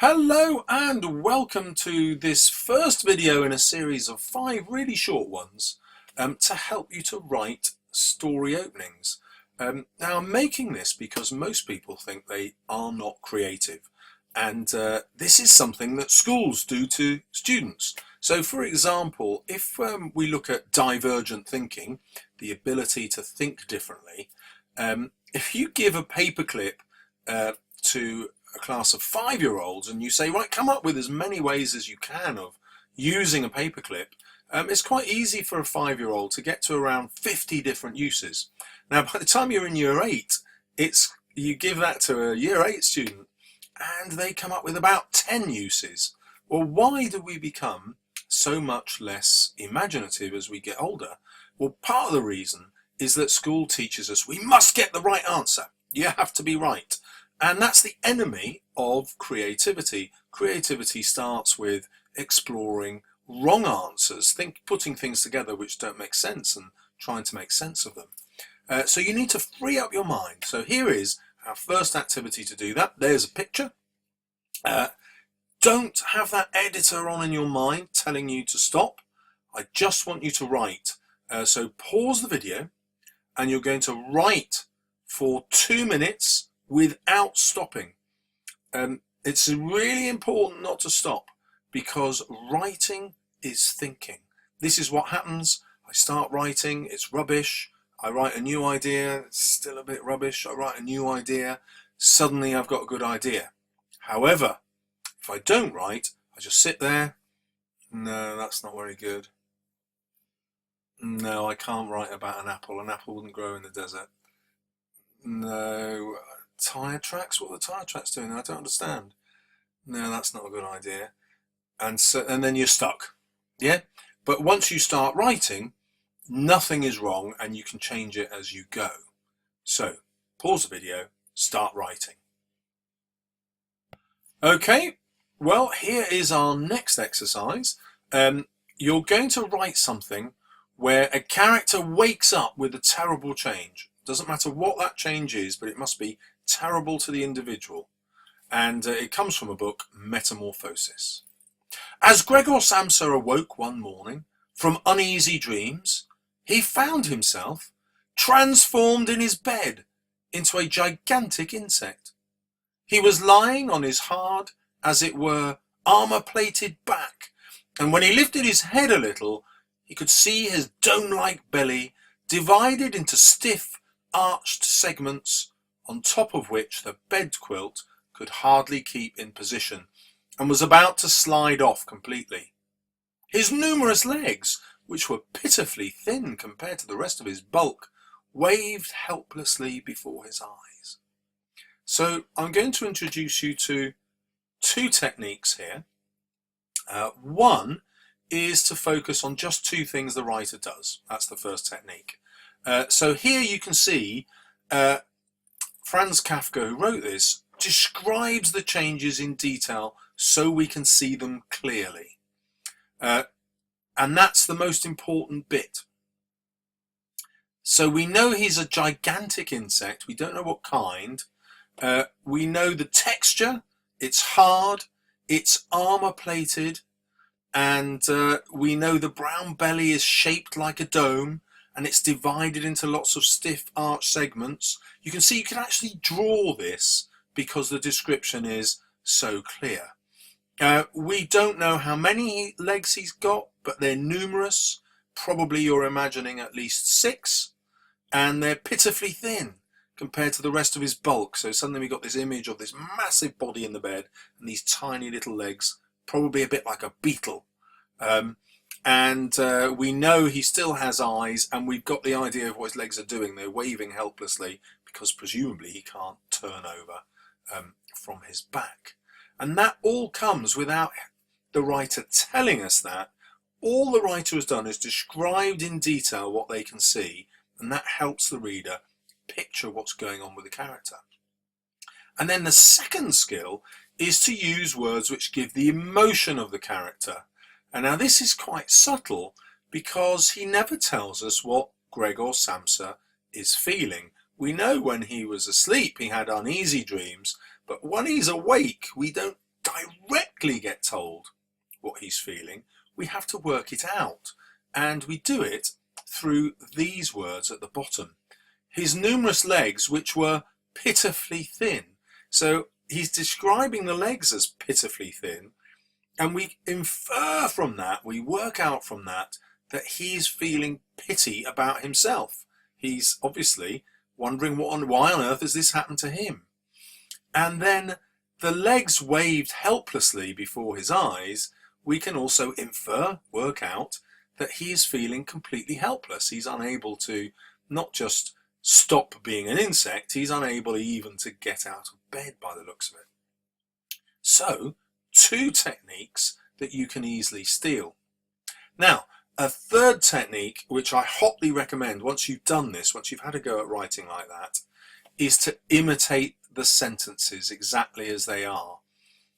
Hello and welcome to this first video in a series of 5 really short ones to help you to write story openings. Now I'm making this because most people think they are not creative, and this is something that schools do to students. So for example, if we look at divergent thinking, the ability to think differently, if you give a paperclip to a class of 5-year-olds and you say, right, come up with as many ways as you can of using a paperclip, it's quite easy for a 5-year-old to get to around 50 different uses. Now by the time you're in year 8, you give that to a year 8 student and they come up with about 10 uses. Well, why do we become so much less imaginative as we get older? Well, part of the reason is that school teaches us we must get the right answer. You have to be right. And that's the enemy of creativity. Creativity starts with exploring wrong answers, putting things together which don't make sense and trying to make sense of them. So you need to free up your mind. So here is our first activity to do that. There's a picture. Don't have that editor on in your mind telling you to stop. I just want you to write. So pause the video and you're going to write for 2 minutes without stopping. It's really important not to stop because writing is thinking. This is what happens. I start writing, it's rubbish. I write a new idea, it's still a bit rubbish. I write a new idea, suddenly I've got a good idea. However, if I don't write, I just sit there. No, that's not very good. No, I can't write about an apple. An apple wouldn't grow in the desert. No. Tire tracks? What are the tire tracks doing? I don't understand. No, that's not a good idea. And then you're stuck. Yeah? But once you start writing, nothing is wrong and you can change it as you go. So, pause the video, start writing. Okay, well, here is our next exercise. You're going to write something where a character wakes up with a terrible change. Doesn't matter what that change is, but it must be terrible to the individual. And it comes from a book, Metamorphoses. As Gregor Samsa awoke one morning from uneasy dreams, he found himself transformed in his bed into a gigantic insect. He was lying on his hard, as it were, armour-plated back, and when he lifted his head a little, he could see his dome-like belly divided into stiff, arched segments, on top of which the bed quilt could hardly keep in position and was about to slide off completely. His numerous legs, which were pitifully thin compared to the rest of his bulk, waved helplessly before his eyes. So I'm going to introduce you to 2 techniques here. One is to focus on just 2 things the writer does. That's the first technique. So here you can see Franz Kafka, who wrote this, describes the changes in detail so we can see them clearly. And that's the most important bit. So we know he's a gigantic insect. We don't know what kind. We know the texture. It's hard. It's armour-plated. And we know the brown belly is shaped like a dome. And it's divided into lots of stiff arch segments. You can see you can actually draw this because the description is so clear. We don't know how many legs he's got, but they're numerous. Probably you're imagining at least 6, and they're pitifully thin compared to the rest of his bulk. So suddenly we've got this image of this massive body in the bed and these tiny little legs, probably a bit like a beetle. And we know he still has eyes, and we've got the idea of what his legs are doing. They're waving helplessly because presumably he can't turn over from his back. And that all comes without the writer telling us that. All the writer has done is described in detail what they can see, and that helps the reader picture what's going on with the character. And then the second skill is to use words which give the emotion of the character. And now this is quite subtle because he never tells us what Gregor Samsa is feeling. We know when he was asleep he had uneasy dreams, but when he's awake we don't exactly get told what he's feeling. We have to work it out, and we do it through these words at the bottom. His numerous legs, which were pitifully thin. So he's describing the legs as pitifully thin, and we infer from that, we work out from that, that he's feeling pity about himself. He's obviously wondering why on earth has this happened to him. And then the legs waved helplessly before his eyes. We can also infer, work out, that he is feeling completely helpless. He's unable to not just stop being an insect, he's unable even to get out of bed by the looks of it. So, 2 techniques that you can easily steal. Now, a third technique, which I hotly recommend once you've done this, once you've had a go at writing like that, is to imitate the sentences exactly as they are.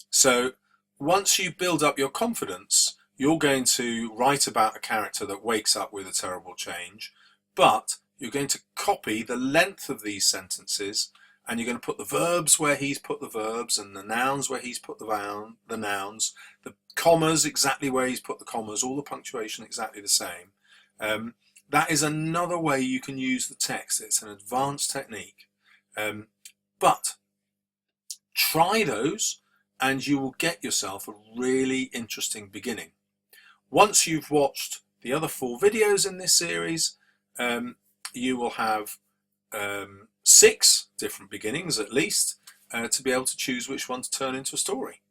So once you build up your confidence, you're going to write about a character that wakes up with a terrible change, but you're going to copy the length of these sentences, and you're going to put the verbs where he's put the verbs, and the nouns where he's put the nouns, the commas exactly where he's put the commas, all the punctuation exactly the same. That is another way you can use the text. It's an advanced technique. But try those and you will get yourself a really interesting beginning. Once you've watched the other 4 videos in this series, you will have 6 different beginnings at least to be able to choose which one to turn into a story.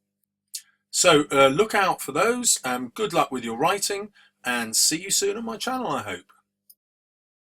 So look out for those. Good luck with your writing, and see you soon on my channel, I hope.